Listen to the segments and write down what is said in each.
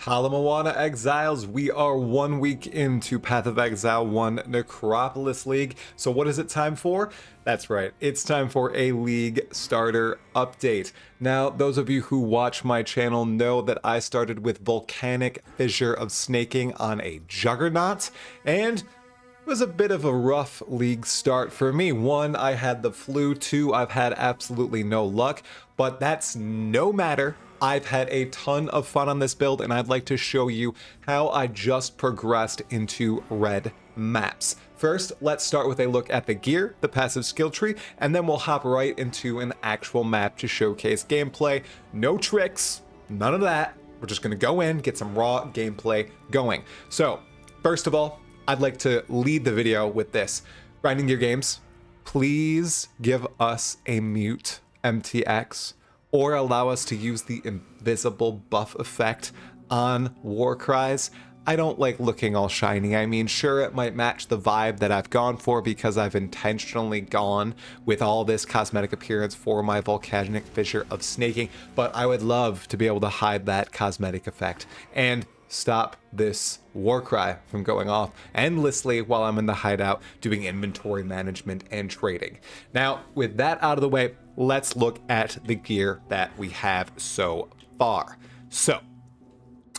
Halamawana Exiles, we are 1 week into Path of Exile 1 Necropolis League. So what is it time for? That's right, it's time for a League starter update. Now, those of you who watch my channel know that I started with Volcanic Fissure of Snaking on a Juggernaut, and it was a bit of a rough League start for me. 1, I had the flu. 2, I've had absolutely no luck, but that's no matter. I've had a ton of fun on this build, and I'd like to show you how I just progressed into red maps. First, let's start with a look at the gear, the passive skill tree, and then we'll hop right into an actual map to showcase gameplay. No tricks, none of that. We're just gonna go in, get some raw gameplay going. So, first of all, I'd like to lead the video with this. Grinding Gear Games, please give us a mute MTX, or allow us to use the invisible buff effect on war cries. I don't like looking all shiny. I mean, sure, it might match the vibe that I've gone for because I've intentionally gone with all this cosmetic appearance for my Volcanic Fissure of Snaking, but I would love to be able to hide that cosmetic effect and stop this war cry from going off endlessly while I'm in the hideout doing inventory management and trading. Now, with that out of the way, let's look at the gear that we have so far. So,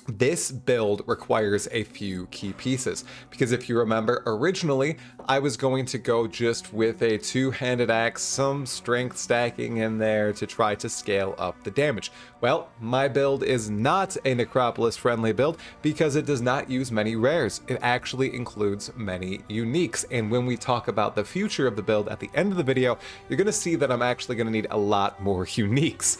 this build requires a few key pieces, because if you remember, originally I was going to go just with a two-handed axe, some strength stacking in there to try to scale up the damage. Well, my build is not a Necropolis friendly build because it does not use many rares. It actually includes many uniques, and when we talk about the future of the build at the end of the video, you're going to see that I'm actually going to need a lot more uniques,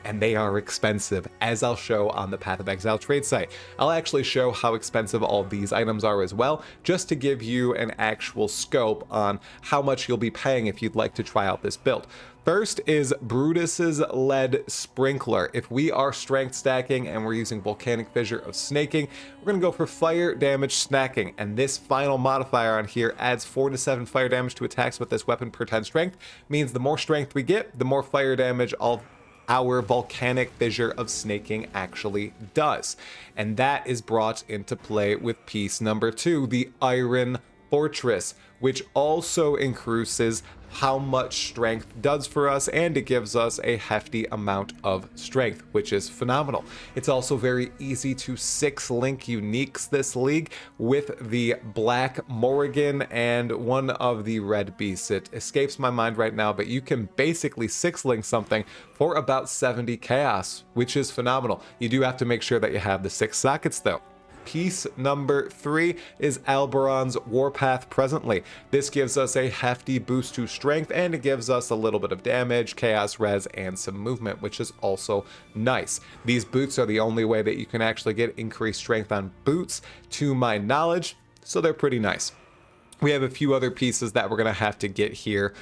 and they are expensive, as I'll show on the Path of Exile trade site. I'll actually show how expensive all these items are as well, just to give you an actual scope on how much you'll be paying if you'd like to try out this build. First is Brutus's Lead Sprinkler. If we are strength stacking and we're using Volcanic Fissure of Snaking, we're gonna go for fire damage snacking, and this final modifier on here adds 4 to 7 fire damage to attacks with this weapon per 10 strength. Means the more strength we get, the more fire damage our Volcanic Fissure of Snaking actually does. And that is brought into play with piece number 2, the Iron Fortress, which also increases how much strength does for us, and it gives us a hefty amount of strength, which is phenomenal. It's also very easy to 6-link uniques this league with the Black Morrigan and one of the red beasts. It escapes my mind right now, but you can basically 6-link something for about 70 chaos, which is phenomenal. You do have to make sure that you have the 6 sockets though. Piece number 3 is Alberon's Warpath Presently. This gives us a hefty boost to strength, and it gives us a little bit of damage, chaos res, and some movement, which is also nice. These boots are the only way that you can actually get increased strength on boots, to my knowledge, so they're pretty nice. We have a few other pieces that we're going to have to get here.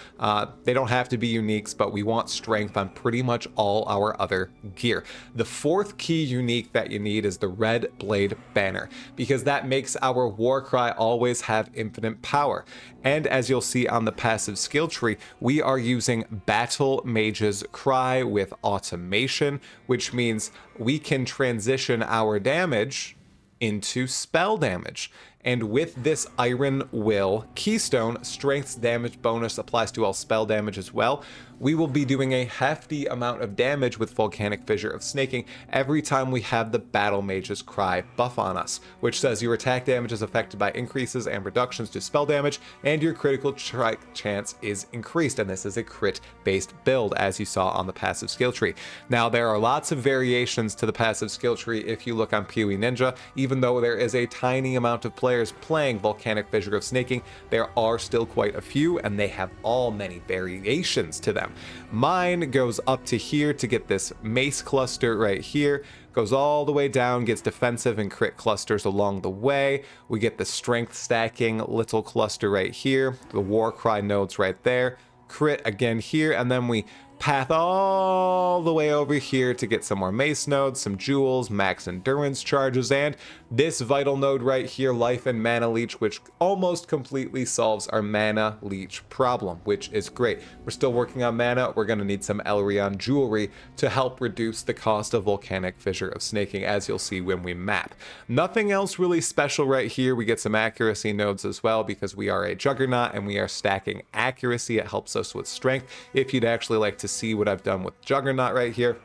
They don't have to be uniques, but we want strength on pretty much all our other gear. The 4th key unique that you need is the Red Blade Banner, because that makes our war cry always have infinite power. And as you'll see on the passive skill tree, we are using Battle Mage's Cry with automation, which means we can transition our damage into spell damage. And with this Iron Will Keystone, strength damage bonus applies to all spell damage as well. We will be doing a hefty amount of damage with Volcanic Fissure of Snaking every time we have the Battle Mage's Cry buff on us, which says your attack damage is affected by increases and reductions to spell damage, and your critical strike chance is increased, and this is a crit-based build, as you saw on the passive skill tree. Now, there are lots of variations to the passive skill tree if you look on PoE Ninja. Even though there is a tiny amount of players playing Volcanic Fissure of Snaking, there are still quite a few, and they have all many variations to them. Mine goes up to here to get this mace cluster right here, goes all the way down, gets defensive and crit clusters along the way. We get the strength stacking little cluster right here, the war cry nodes right there, crit again here, and then we path all the way over here to get some more mace nodes, some jewels, max endurance charges, and this vital node right here, life and mana leech, which almost completely solves our mana leech problem, which is great. We're still working on mana. We're going to need some Elrion jewelry to help reduce the cost of Volcanic Fissure of snaking, as you'll see when we map. Nothing else really special right here. We get some accuracy nodes as well because we are a Juggernaut and we are stacking accuracy. It helps us with strength. If you'd actually like to see what I've done with Juggernaut right here,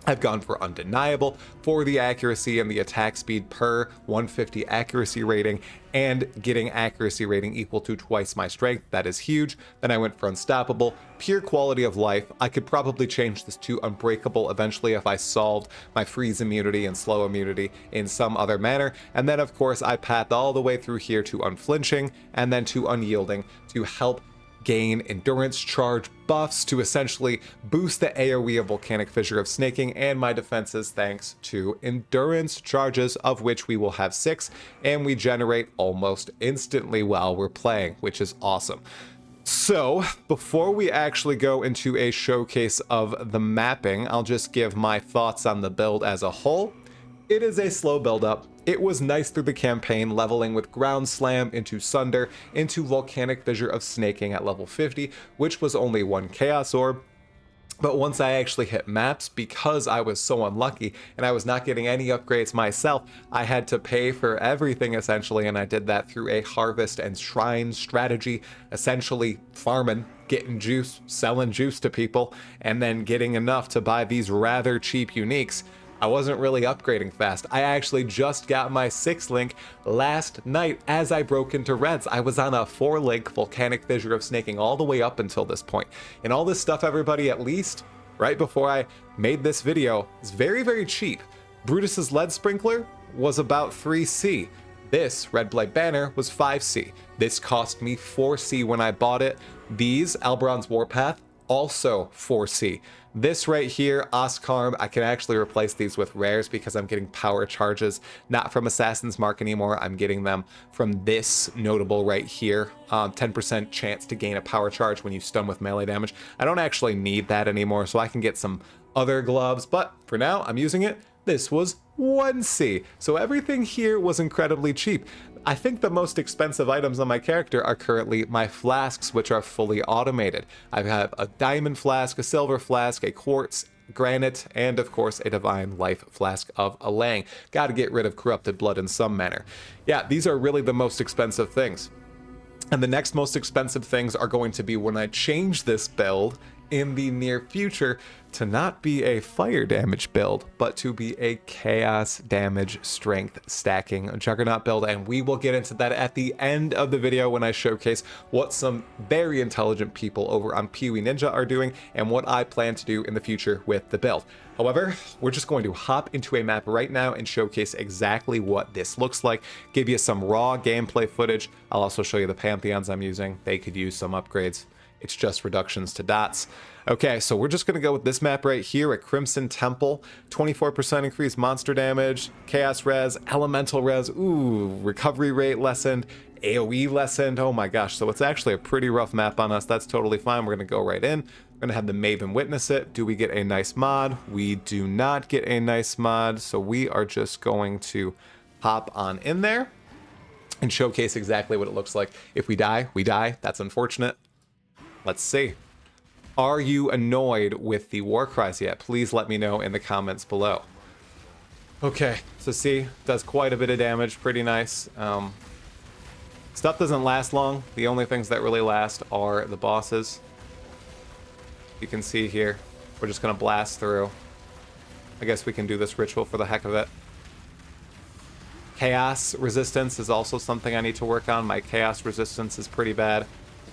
I've gone for undeniable for the accuracy and the attack speed per 150 accuracy rating and getting accuracy rating equal to twice my strength. That is huge. Then I went for unstoppable, pure quality of life. I could probably change this to unbreakable eventually if I solved my freeze immunity and slow immunity in some other manner. And then of course I pathed all the way through here to unflinching and then to unyielding to help gain endurance charge buffs to essentially boost the AoE of Volcanic Fissure of snaking and my defenses thanks to endurance charges, of which we will have 6 and we generate almost instantly while we're playing, which is awesome. So before we actually go into a showcase of the mapping, I'll just give my thoughts on the build as a whole. It is a slow build up. It was nice through the campaign, leveling with Ground Slam into Sunder, into Volcanic Fissure of snaking at level 50, which was only 1 Chaos Orb. But once I actually hit maps, because I was so unlucky and I was not getting any upgrades myself, I had to pay for everything essentially, and I did that through a harvest and shrine strategy, essentially farming, getting juice, selling juice to people, and then getting enough to buy these rather cheap uniques. I wasn't really upgrading fast. I actually just got my 6th link last night as I broke into reds. I was on a 4-link Volcanic Fissure of snaking all the way up until this point. And all this stuff, everybody, at least right before I made this video, is very, very cheap. Brutus's lead sprinkler was about 3C. This Red Blight banner was 5C. This cost me 4C when I bought it. These Alberon's Warpath, also 4C. This right here, Oscarm, I can actually replace these with rares because I'm getting power charges, not from Assassin's Mark anymore. I'm getting them from this notable right here. 10% chance to gain a power charge when you stun with melee damage. I don't actually need that anymore, so I can get some other gloves, but for now, I'm using it. This was 1C, so everything here was incredibly cheap. I think the most expensive items on my character are currently my flasks, which are fully automated. I have a diamond flask, a silver flask, a quartz, granite, and of course a divine life flask of Alang. Gotta get rid of corrupted blood in some manner. Yeah, these are really the most expensive things. And the next most expensive things are going to be when I change this build in the near future to not be a fire damage build, but to be a chaos damage strength stacking Juggernaut build. And we will get into that at the end of the video when I showcase what some very intelligent people over on PoE Ninja are doing and what I plan to do in the future with the build. However, we're just going to hop into a map right now and showcase exactly what this looks like, give you some raw gameplay footage. I'll also show you the Pantheons I'm using. They could use some upgrades. It's just reductions to dots. Okay, so we're just going to go with this map right here at Crimson Temple. 24% increased monster damage, Chaos Res, Elemental Res, ooh, recovery rate lessened, AoE lessened. Oh my gosh, so it's actually a pretty rough map on us. That's totally fine. We're going to go right in. We're going to have the Maven witness it. Do we get a nice mod? We do not get a nice mod, so we are just going to hop on in there and showcase exactly what it looks like. If we die, we die. That's unfortunate. Let's see. Are you annoyed with the war cries yet? Please let me know in the comments below. Okay, so see, does quite a bit of damage, pretty nice. Stuff doesn't last long. The only things that really last are the bosses. You can see here, we're just gonna blast through. I guess we can do this ritual for the heck of it. Chaos resistance is also something I need to work on. My chaos resistance is pretty bad.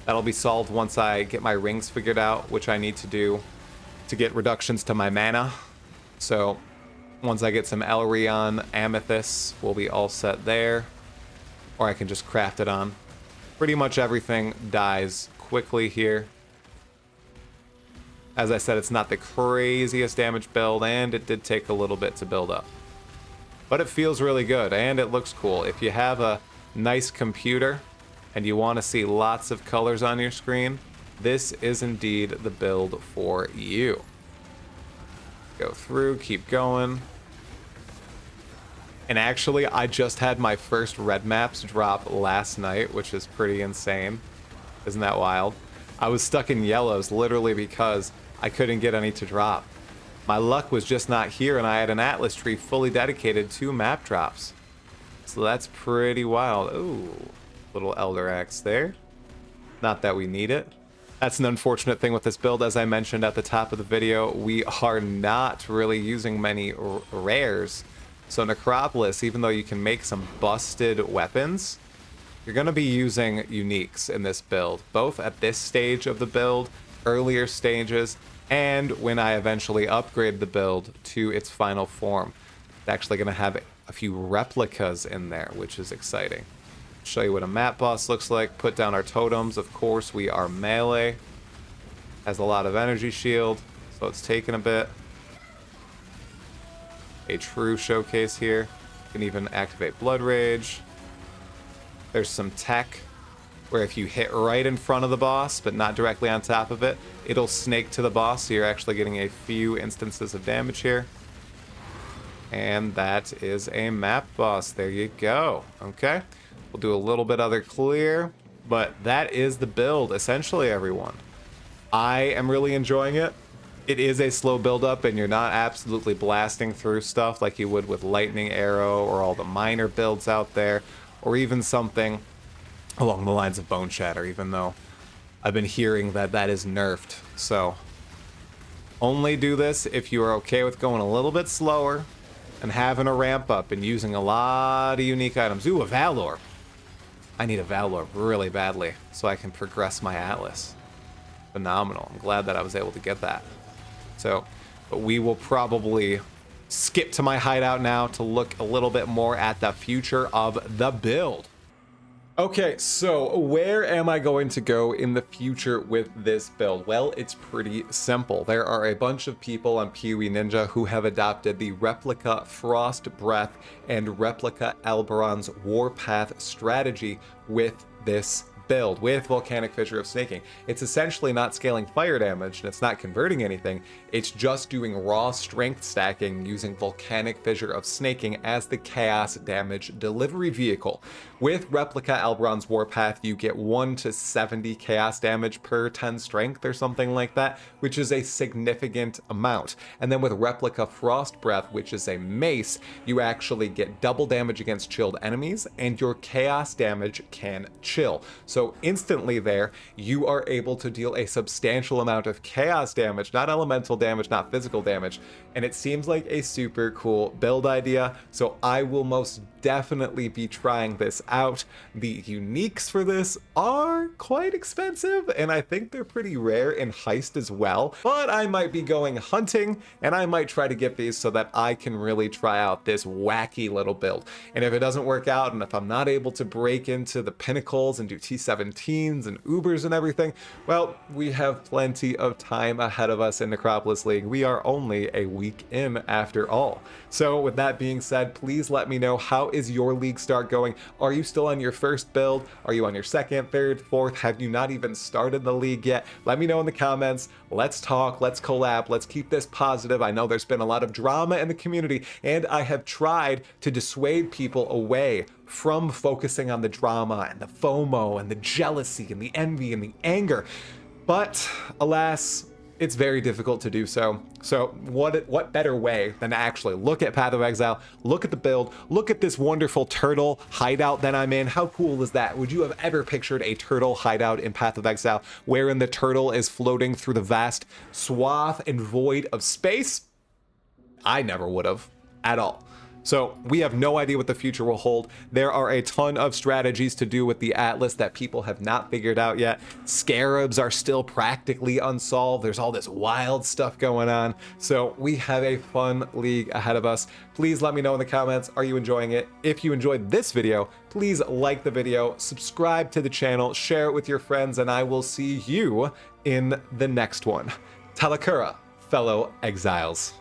That'll be solved once I get my rings figured out, which I need to do to get reductions to my mana. So once I get some Elrion amethysts, we'll be all set there. Or I can just craft it on. Pretty much everything dies quickly here. As I said, it's not the craziest damage build, and it did take a little bit to build up. But it feels really good, and it looks cool. If you have a nice computer and you want to see lots of colors on your screen, this is indeed the build for you. Go through, keep going. And actually, I just had my first red maps drop last night, which is pretty insane. Isn't that wild? I was stuck in yellows literally because I couldn't get any to drop. My luck was just not here, and I had an Atlas tree fully dedicated to map drops. So that's pretty wild. Ooh, little Elder Axe there. Not that we need it. That's an unfortunate thing with this build. As I mentioned at the top of the video, we are not really using many rares. So Necropolis, even though you can make some busted weapons, you're going to be using uniques in this build, both at this stage of the build, earlier stages, and when I eventually upgrade the build to its final form. It's actually going to have a few replicas in there, which is exciting. Show you what a map boss looks like. Put down our totems. Of course, we are melee. Has a lot of energy shield, so it's taking a bit. A true showcase here. You can even activate Blood Rage. There's some tech where if you hit right in front of the boss, but not directly on top of it, it'll snake to the boss, so you're actually getting a few instances of damage here. And that is a map boss. There you go. Okay. We'll do a little bit other clear, but that is the build, essentially, everyone. I am really enjoying it. It is a slow build-up, and you're not absolutely blasting through stuff like you would with Lightning Arrow or all the minor builds out there, or even something along the lines of Bone Shatter, even though I've been hearing that that is nerfed. So only do this if you are okay with going a little bit slower and having a ramp up and using a lot of unique items. Ooh, a Valor. I need a Valor really badly so I can progress my Atlas. Phenomenal. I'm glad that I was able to get that. So, but we will probably skip to my hideout now to look a little bit more at the future of the build. Okay, so where am I going to go in the future with this build? Well, it's pretty simple. There are a bunch of people on PoE Ninja who have adopted the Replica Frost Breath and Replica Alberon's Warpath strategy with this build, with Volcanic Fissure of Snaking. It's essentially not scaling fire damage, and it's not converting anything. It's just doing raw strength stacking using Volcanic Fissure of Snaking as the chaos damage delivery vehicle. With Replica Alberon's Warpath, you get 1 to 70 chaos damage per 10 strength or something like that, which is a significant amount. And then with Replica Frost Breath, which is a mace, you actually get double damage against chilled enemies, and your chaos damage can chill. So instantly there, you are able to deal a substantial amount of chaos damage, not elemental damage, not physical damage. And it seems like a super cool build idea, so I will most definitely be trying this out. The uniques for this are quite expensive, and I think they're pretty rare in Heist as well, but I might be going hunting, and I might try to get these so that I can really try out this wacky little build. And if it doesn't work out, and if I'm not able to break into the pinnacles and do T17s and Ubers and everything, well, we have plenty of time ahead of us in Necropolis League. We are only a week in after all. So with that being said, please let me know, how is your league start going? Are you still on your first build? Are you on your second, third, fourth? Have you not even started the league yet? Let me know in the comments. Let's talk, let's collab, let's keep this positive. I know there's been a lot of drama in the community, and I have tried to dissuade people away from focusing on the drama and the FOMO and the jealousy and the envy and the anger. But alas, it's very difficult to do so. So what better way than to actually look at Path of Exile, look at the build, look at this wonderful turtle hideout that I'm in. How cool is that? Would you have ever pictured a turtle hideout in Path of Exile, wherein the turtle is floating through the vast swath and void of space? I never would have at all. So we have no idea what the future will hold. There are a ton of strategies to do with the Atlas that people have not figured out yet. Scarabs are still practically unsolved. There's all this wild stuff going on. So we have a fun league ahead of us. Please let me know in the comments, are you enjoying it? If you enjoyed this video, please like the video, subscribe to the channel, share it with your friends, and I will see you in the next one. Talakura, fellow exiles.